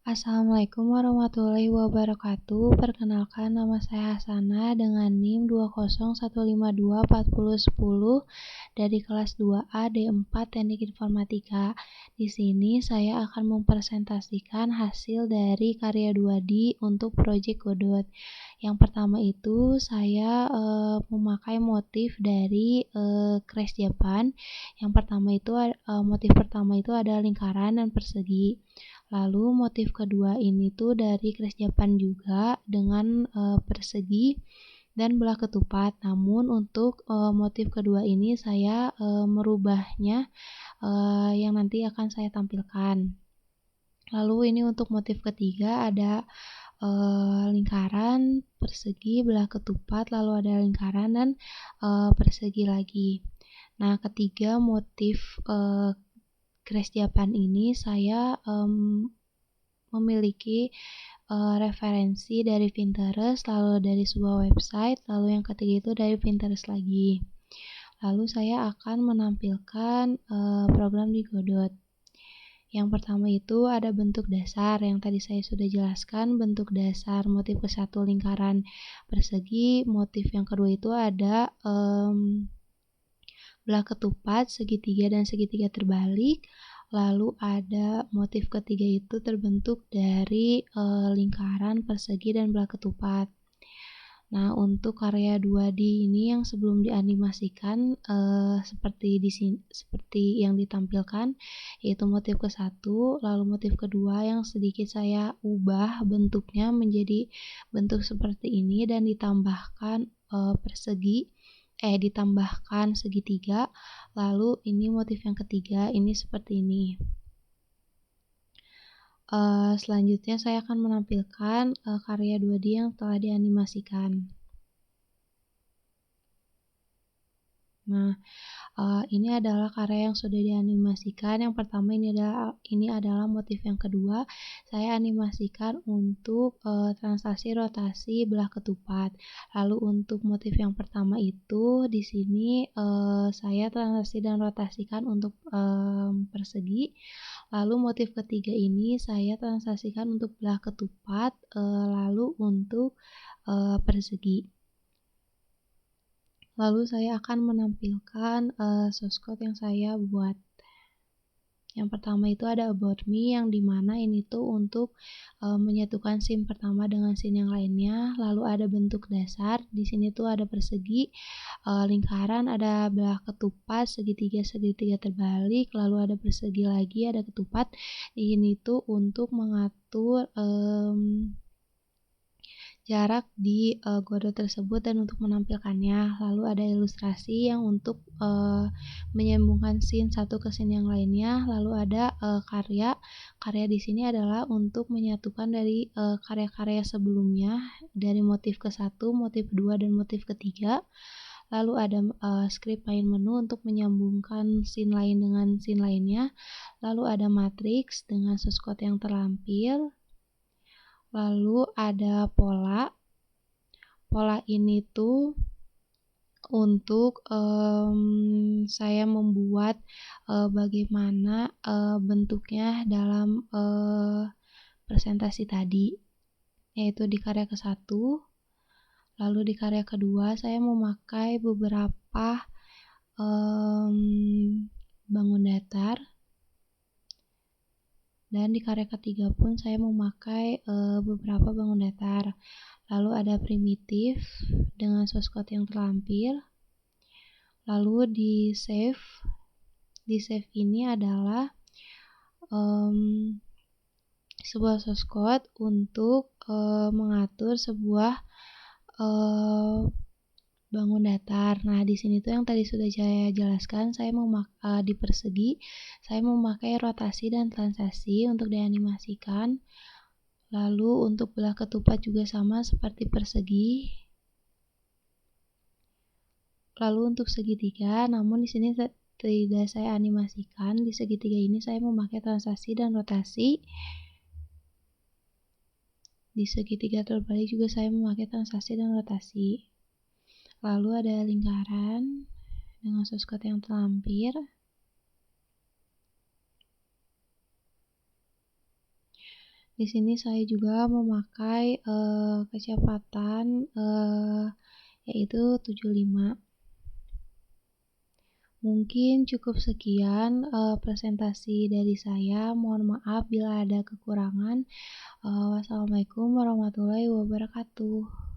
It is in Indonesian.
Assalamualaikum warahmatullahi wabarakatuh. Perkenalkan, nama saya Hasana dengan NIM 201524010 dari kelas 2A D4 Teknik Informatika. Di sini saya akan mempresentasikan hasil dari karya 2D untuk proyek Godot. Yang pertama itu saya memakai motif dari Crash Japan. Yang pertama itu motif pertama itu ada lingkaran dan persegi. Lalu motif kedua ini tuh dari Crash Japan juga dengan persegi dan belah ketupat. Namun untuk motif kedua ini saya merubahnya yang nanti akan saya tampilkan. Lalu ini untuk motif ketiga ada lingkaran, persegi, belah ketupat, lalu ada lingkaran dan persegi lagi. Nah, ketiga motif Crash Japan ini saya memiliki referensi dari Pinterest, lalu dari sebuah website, lalu yang ketiga itu dari Pinterest lagi. Lalu saya akan menampilkan program di Godot. Yang pertama itu ada bentuk dasar yang tadi saya sudah jelaskan, bentuk dasar motif ke-1 lingkaran persegi, motif yang kedua itu ada belah ketupat, segitiga dan segitiga terbalik. Lalu ada motif ketiga itu terbentuk dari lingkaran, persegi, dan belah ketupat. Nah, untuk karya 2D ini yang sebelum dianimasikan seperti di sini, seperti yang ditampilkan, yaitu motif ke-1, lalu motif kedua yang sedikit saya ubah bentuknya menjadi bentuk seperti ini dan ditambahkan ditambahkan segitiga, lalu ini motif yang ketiga ini seperti ini. Selanjutnya saya akan menampilkan karya 2D yang telah dianimasikan. Nah, ini adalah karya yang sudah dianimasikan. Yang pertama ini adalah motif yang kedua. Saya animasikan untuk translasi rotasi belah ketupat. Lalu untuk motif yang pertama itu di sini saya translasi dan rotasikan untuk persegi. Lalu motif ketiga ini saya translasikan untuk belah ketupat, lalu untuk persegi. Lalu saya akan menampilkan source code yang saya buat. Yang pertama itu ada about me, yang dimana ini tuh untuk menyatukan scene pertama dengan scene yang lainnya. Lalu ada bentuk dasar, di sini tuh ada persegi, lingkaran, ada belah ketupat, segitiga terbalik, lalu ada persegi lagi, ada ketupat. Ini tuh untuk mengatur jarak di Godot tersebut dan untuk menampilkannya. Lalu ada ilustrasi yang untuk menyambungkan scene satu ke scene yang lainnya. Lalu ada karya di sini adalah untuk menyatukan dari karya-karya sebelumnya dari motif ke-1, motif kedua, dan motif ketiga. Lalu ada script main menu untuk menyambungkan scene lain dengan scene lainnya. Lalu ada matrix dengan source code yang terlampir. Lalu ada pola. Pola ini tuh untuk saya membuat bagaimana bentuknya dalam presentasi tadi, yaitu di karya ke-1. Lalu di karya kedua saya memakai beberapa bangun datar. Dan di karya ketiga pun saya memakai beberapa bangun datar. Lalu ada primitif dengan source code yang terlampir. Lalu di save ini adalah sebuah source code untuk mengatur sebuah bangun datar. Nah, di sini tuh yang tadi sudah saya jelaskan, saya di persegi, saya memakai rotasi dan translasi untuk dianimasikan. Lalu untuk belah ketupat juga sama seperti persegi. Lalu untuk segitiga, namun di sini tidak saya animasikan. Di segitiga ini saya memakai translasi dan rotasi. Di segitiga terbalik juga saya memakai translasi dan rotasi. Lalu ada lingkaran dengan source code yang terlampir. Di sini saya juga memakai, kecepatan, yaitu 75. Mungkin cukup sekian, presentasi dari saya. Mohon maaf bila ada kekurangan. Wassalamualaikum warahmatullahi wabarakatuh.